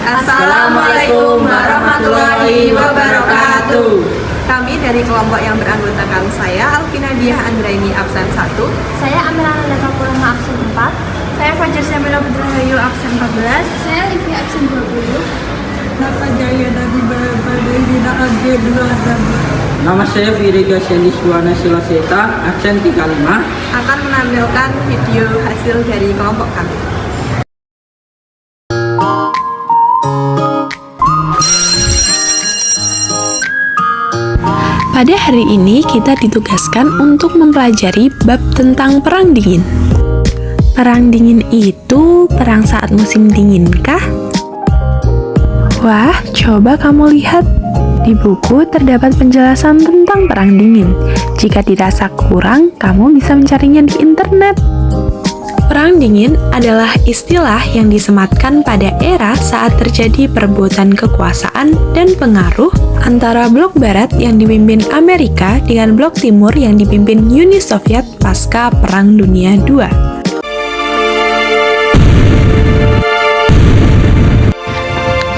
Assalamualaikum warahmatullahi wabarakatuh. Kami dari kelompok yang beranggotakan saya Alvina Diah Andraini absen 1. Saya Amrana Lekapurama absen 4. Saya Fajar Syamila Putrahayu absen 14. Saya Livia absen 20. Nata Jaya Nabi Badai AG 2. Nama saya Virega Seniswana Silaseta, absen 35. Akan menampilkan video hasil dari kelompok kami. Pada hari ini kita ditugaskan untuk mempelajari bab tentang perang dingin. Perang dingin itu perang saat musim dingin kah? Wah, coba kamu lihat. Di buku terdapat penjelasan tentang perang dingin. Jika dirasa kurang, kamu bisa mencarinya di internet. Perang dingin adalah istilah yang disematkan pada era saat terjadi perebutan kekuasaan dan pengaruh antara blok barat yang dipimpin Amerika dengan blok timur yang dipimpin Uni Soviet pasca Perang Dunia II.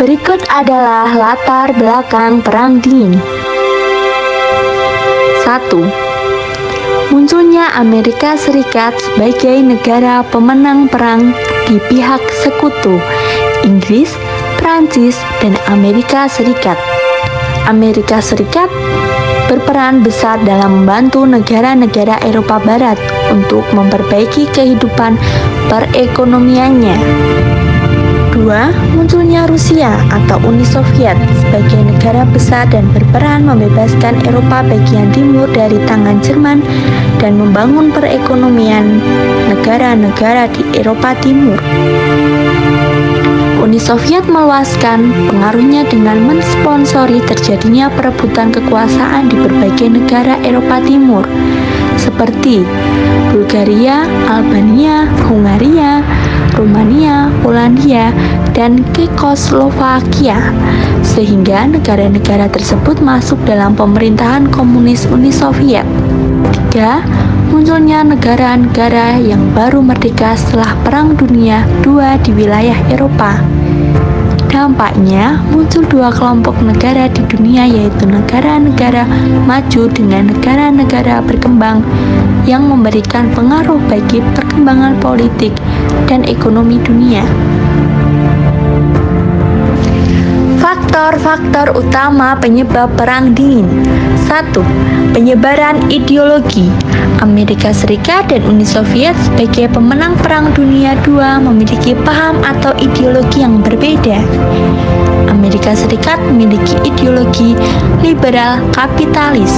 Berikut adalah latar belakang Perang Dingin. 1. Munculnya Amerika Serikat sebagai negara pemenang perang di pihak sekutu Inggris, Prancis, dan Amerika Serikat. Amerika Serikat berperan besar dalam membantu negara-negara Eropa Barat untuk memperbaiki kehidupan perekonomiannya. 2. Munculnya Rusia atau Uni Soviet sebagai negara besar dan berperan membebaskan Eropa bagian timur dari tangan Jerman dan membangun perekonomian negara-negara di Eropa Timur. Uni Soviet meluaskan pengaruhnya dengan mensponsori terjadinya perebutan kekuasaan di berbagai negara Eropa Timur seperti Bulgaria, Albania, Hungaria, Rumania, Polandia, dan Cekoslovakia, sehingga negara-negara tersebut masuk dalam pemerintahan komunis Uni Soviet. 3. Munculnya negara-negara yang baru merdeka setelah Perang Dunia II di wilayah Eropa. Dampaknya, muncul dua kelompok negara di dunia, yaitu negara-negara maju dengan negara-negara berkembang yang memberikan pengaruh bagi perkembangan politik dan ekonomi dunia. Faktor-faktor utama penyebab Perang Dingin. 1. Penyebaran ideologi. Amerika Serikat dan Uni Soviet sebagai pemenang Perang Dunia II memiliki paham atau ideologi yang berbeda. Amerika Serikat memiliki ideologi liberal kapitalis,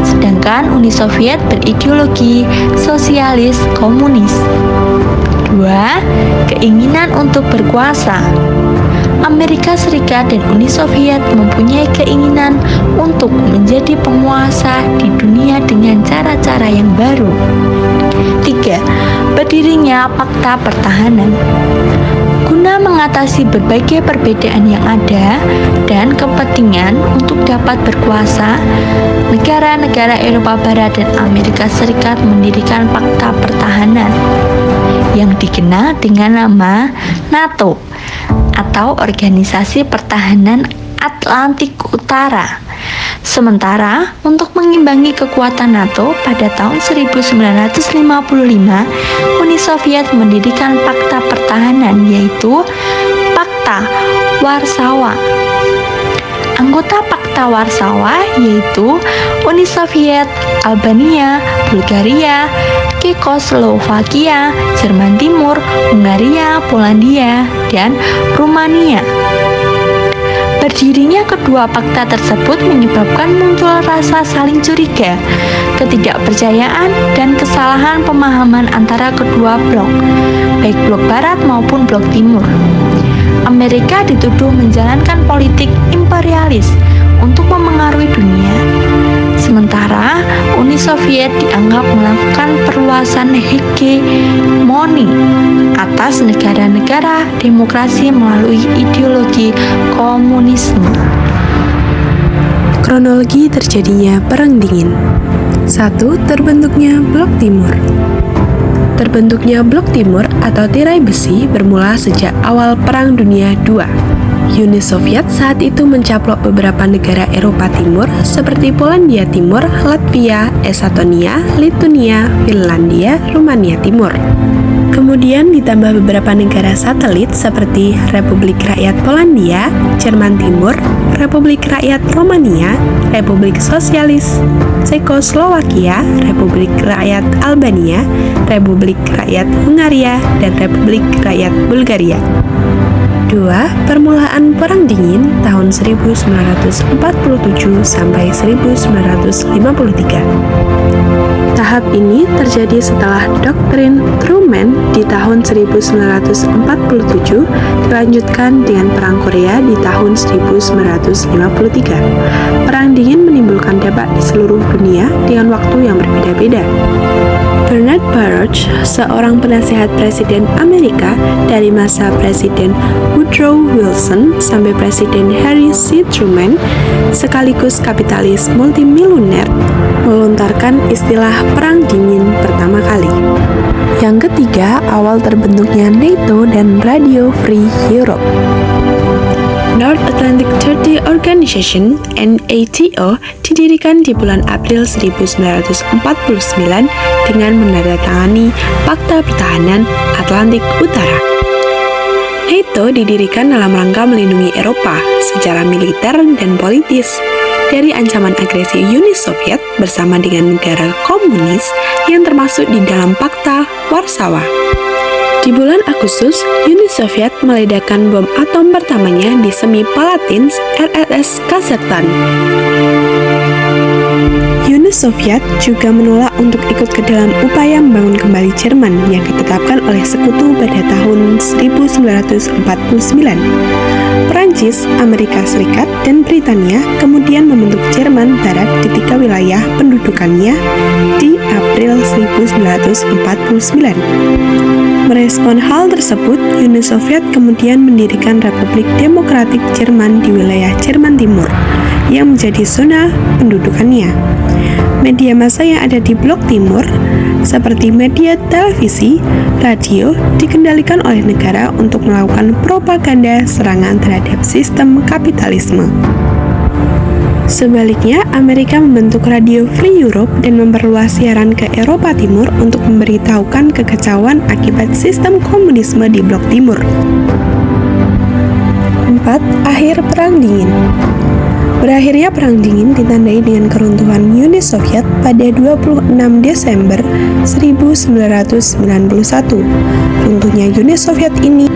sedangkan Uni Soviet berideologi sosialis komunis. 2. Keinginan untuk berkuasa. Amerika Serikat dan Uni Soviet mempunyai keinginan untuk menjadi penguasa di dunia dengan cara-cara yang baru. 3. Berdirinya Pakta Pertahanan. Guna mengatasi berbagai perbedaan yang ada dan kepentingan untuk dapat berkuasa, negara-negara Eropa Barat dan Amerika Serikat mendirikan Pakta Pertahanan yang dikenal dengan nama NATO atau Organisasi Pertahanan Atlantik Utara. Sementara, untuk mengimbangi kekuatan NATO pada tahun 1955, Uni Soviet mendirikan Pakta Pertahanan, yaitu Pakta Warsawa. Anggota Pakta Warsawa yaitu Uni Soviet, Albania, Bulgaria, Cekoslovakia, Jerman Timur, Hungaria, Polandia, dan Rumania. Berdirinya kedua pakta tersebut menyebabkan muncul rasa saling curiga, ketidakpercayaan, dan kesalahan pemahaman antara kedua blok, baik blok barat maupun blok timur. Amerika dituduh menjalankan politik imperialis untuk memengaruhi dunia, sementara Uni Soviet dianggap melakukan perluasan hegemoni atas negara-negara demokrasi melalui ideologi komunisme. Kronologi terjadinya Perang Dingin. 1. Terbentuknya Blok Timur. Terbentuknya Blok Timur atau tirai besi bermula sejak awal Perang Dunia II. Uni Soviet saat itu mencaplok beberapa negara Eropa Timur seperti Polandia Timur, Latvia, Estonia, Lituania, Finlandia, Rumania Timur. Kemudian ditambah beberapa negara satelit seperti Republik Rakyat Polandia, Jerman Timur, Republik Rakyat Romania, Republik Sosialis Cekoslowakia, Republik Rakyat Albania, Republik Rakyat Hungaria, dan Republik Rakyat Bulgaria. 2. Permulaan Perang Dingin tahun 1947 sampai 1953. Tahap ini terjadi setelah doktrin Truman di tahun 1947 dilanjutkan dengan Perang Korea di tahun 1953. Perang Dingin menimbulkan debat di seluruh dunia dengan waktu yang berbeda-beda. Bernard Baruch, seorang penasihat Presiden Amerika dari masa Presiden Woodrow Wilson sampai Presiden Harry C. Truman, sekaligus kapitalis multimilioner, melontarkan istilah Perang Dingin pertama kali. Yang ketiga, awal terbentuknya NATO dan Radio Free Europe. North Atlantic Treaty Organization (NATO) didirikan di bulan April 1949 dengan menandatangani Fakta Pertahanan Atlantik Utara. NATO didirikan dalam rangka melindungi Eropa secara militer dan politis dari ancaman agresi Uni Soviet bersama dengan negara komunis yang termasuk di dalam Fakta Warsawa. Di bulan Agustus, Uni Soviet meledakkan bom atom pertamanya di Semipalatinsk, RSS Kazakhstan. Uni Soviet juga menolak untuk ikut ke dalam upaya membangun kembali Jerman yang ditetapkan oleh sekutu pada tahun 1949. Prancis, Amerika Serikat, dan Britania kemudian membentuk Jerman Barat di 3 wilayah pendudukannya di April 1949. Merespon hal tersebut, Uni Soviet kemudian mendirikan Republik Demokratik Jerman di wilayah Jerman Timur yang menjadi zona pendudukannya. Media massa yang ada di blok timur, seperti media televisi, radio, dikendalikan oleh negara untuk melakukan propaganda serangan terhadap sistem kapitalisme. Sebaliknya, Amerika membentuk Radio Free Europe dan memperluas siaran ke Eropa Timur untuk memberitahukan kekacauan akibat sistem komunisme di blok timur. 4. Akhir Perang Dingin. Berakhirnya Perang Dingin ditandai dengan keruntuhan Uni Soviet pada 26 Desember 1991. Runtuhnya Uni Soviet ini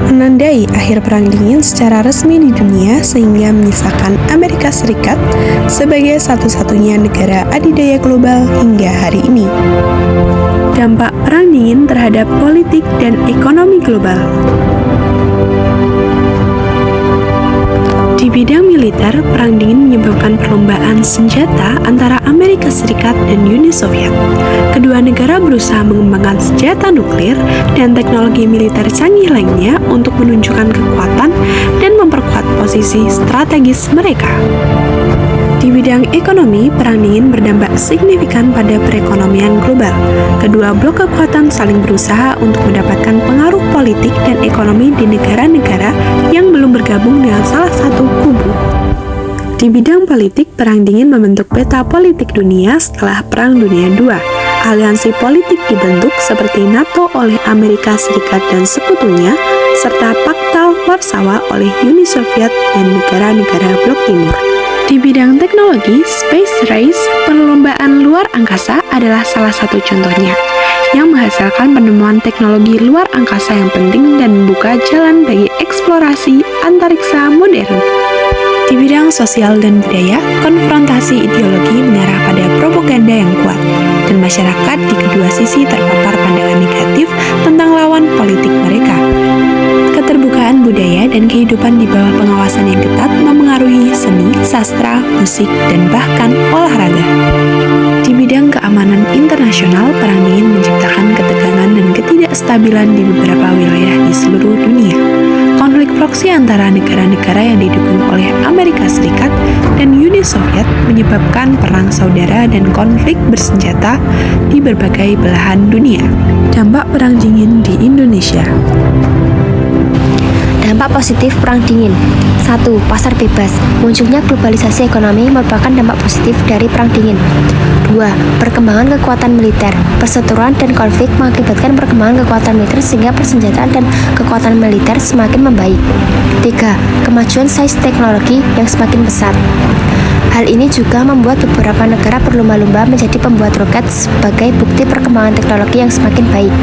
menandai akhir Perang Dingin secara resmi di dunia sehingga menyisakan Amerika Serikat sebagai satu-satunya negara adidaya global hingga hari ini. Dampak Perang Dingin terhadap politik dan ekonomi global. Di bidang militer, Perang Dingin menyebabkan perlombaan senjata antara Amerika Serikat dan Uni Soviet. Kedua negara berusaha mengembangkan senjata nuklir dan teknologi militer canggih lainnya untuk menunjukkan kekuatan dan memperkuat posisi strategis mereka. Di bidang ekonomi, Perang Dingin berdampak signifikan pada perekonomian global. Kedua blok kekuatan saling berusaha untuk mendapatkan pengaruh politik dan ekonomi di negara-negara yang belum bergabung dengan salah satu kubu. Di bidang politik, Perang Dingin membentuk peta politik dunia setelah Perang Dunia II. Aliansi politik dibentuk seperti NATO oleh Amerika Serikat dan sekutunya, serta Fakta Warsawa oleh Uni Soviet dan negara-negara blok timur. Di bidang teknologi, space race, perlombaan luar angkasa adalah salah satu contohnya, yang menghasilkan penemuan teknologi luar angkasa yang penting dan membuka jalan bagi eksplorasi antariksa modern. Di bidang sosial dan budaya, konfrontasi ideologi mengarah pada propaganda yang kuat, dan masyarakat di kedua sisi terpapar pandangan negatif tentang lawan politik mereka. Keterbukaan budaya dan kehidupan di bawah pengawasan yang ketat memengaruhi seni, sastra, musik, dan bahkan olahraga. Di bidang keamanan internasional, Perang Dingin menciptakan ketegangan dan ketidakstabilan di beberapa wilayah di seluruh dunia. Konflik proksi antara negara-negara yang didukung oleh Amerika Serikat dan Uni Soviet menyebabkan perang saudara dan konflik bersenjata di berbagai belahan dunia. Dampak Perang Dingin di Indonesia. Dampak positif Perang Dingin. 1. Pasar bebas. Munculnya globalisasi ekonomi merupakan dampak positif dari Perang Dingin. 2. Perkembangan kekuatan militer. Perseteruan dan konflik mengakibatkan perkembangan kekuatan militer sehingga persenjataan dan kekuatan militer semakin membaik. 3. Kemajuan sains teknologi yang semakin pesat. Hal ini juga membuat beberapa negara berlomba-lomba menjadi pembuat roket sebagai bukti perkembangan teknologi yang semakin baik.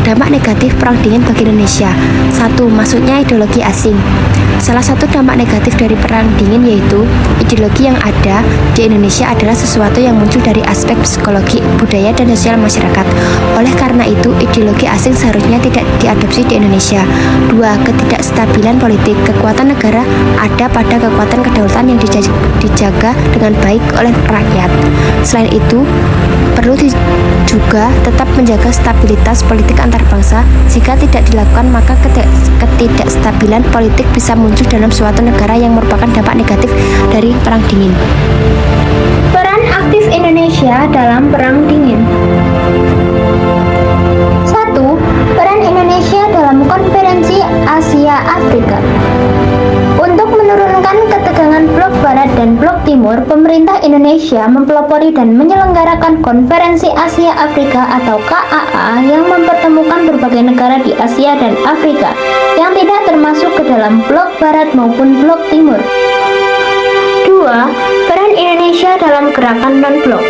Dampak negatif Perang Dingin bagi Indonesia. 1. Masuknya ideologi asing. Salah satu dampak negatif dari Perang Dingin yaitu ideologi yang ada di Indonesia adalah sesuatu yang muncul dari aspek psikologi, budaya, dan sosial masyarakat. Oleh karena itu, ideologi asing seharusnya tidak diadopsi di Indonesia. 2. Ketidakstabilan politik. Kekuatan negara ada pada kekuatan kedaulatan yang dijaga dengan baik oleh rakyat. Selain itu, perlu juga tetap menjaga stabilitas politik antar bangsa. Jika tidak dilakukan, maka ketidakstabilan politik bisa muncul dalam suatu negara yang merupakan dampak negatif dari Perang Dingin. Peran aktif Indonesia dalam Perang Dingin. 1. Peran Indonesia dalam Konferensi Asia Afrika. Untuk menurunkan ketegangan Blok Barat dan Blok Timur, pemerintah Indonesia mempelopori dan menyelenggarakan Konferensi Asia Afrika atau KAA yang mempertemukan berbagai negara di Asia dan Afrika yang tidak termasuk ke dalam Blok Barat maupun Blok Timur. 2. Peran Indonesia dalam gerakan non-blok.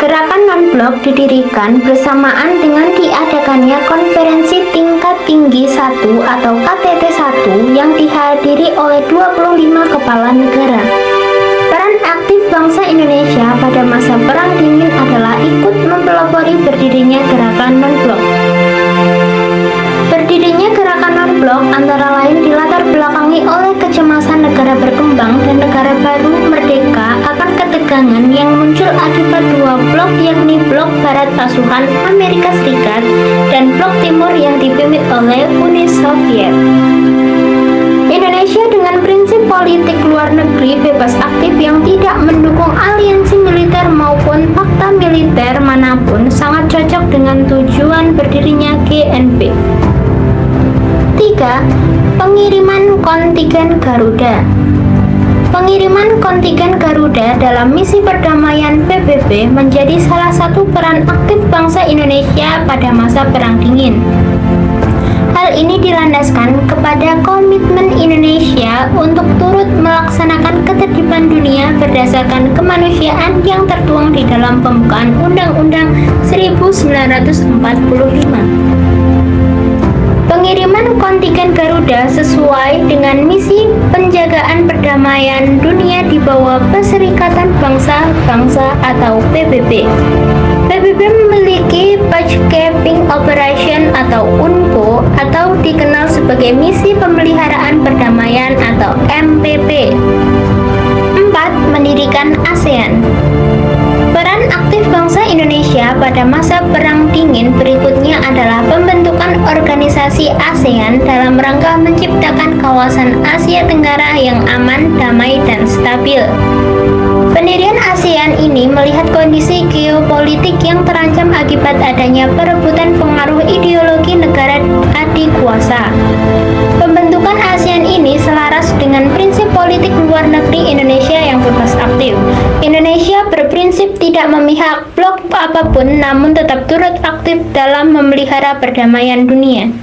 Gerakan non-blok didirikan bersamaan dengan diadakannya Konferensi Tingkat Tinggi 1 atau KTT 1 yang dihadiri oleh 25 kepala negara. Peran aktif bangsa Indonesia pada masa Perang Dingin adalah ikut mempelopori berdirinya gerakan non-blok. Berdirinya gerakan non-blok antara lain dilatar belakangi oleh kecemasan negara berkembang dan negara baru merdeka akan ketegangan yang muncul akibat dua blok, yakni Blok Barat asuhan Amerika Serikat dan Blok Timur yang dipimpin oleh Uni Soviet. Indonesia dengan prinsip politik luar negeri bebas aktif yang tidak mendukung aliansi militer maupun fakta militer manapun sangat cocok dengan tujuan berdirinya GNP. 3. Pengiriman kontingen Garuda. Pengiriman kontingen Garuda dalam misi perdamaian PBB menjadi salah satu peran aktif bangsa Indonesia pada masa Perang Dingin. Hal ini dilandaskan kepada komitmen Indonesia untuk turut melaksanakan ketertiban dunia berdasarkan kemanusiaan yang tertuang di dalam pembukaan Undang-Undang 1945. Pengiriman kontingen Garuda sesuai dengan misi penjagaan perdamaian dunia di bawah Perserikatan Bangsa-Bangsa atau PBB. PBB memiliki Peacekeeping Operation atau UNPO atau dikenal sebagai Misi Pemeliharaan Perdamaian atau MPP. 4. Mendirikan ASEAN. Peran aktif bangsa Indonesia pada masa Perang Dingin berikutnya adalah pembentukan organisasi ASEAN dalam rangka menciptakan kawasan Asia Tenggara yang aman, damai, dan stabil. Pendirian ASEAN ini melihat kondisi geopolitik yang terancam akibat adanya perebutan pengaruh ideologi negara adik kuasa. Pembentukan ASEAN ini selaras dengan prinsip politik luar negeri Indonesia yang bebas aktif. Indonesia berprinsip tidak memihak blok apapun namun tetap turut aktif dalam memelihara perdamaian dunia.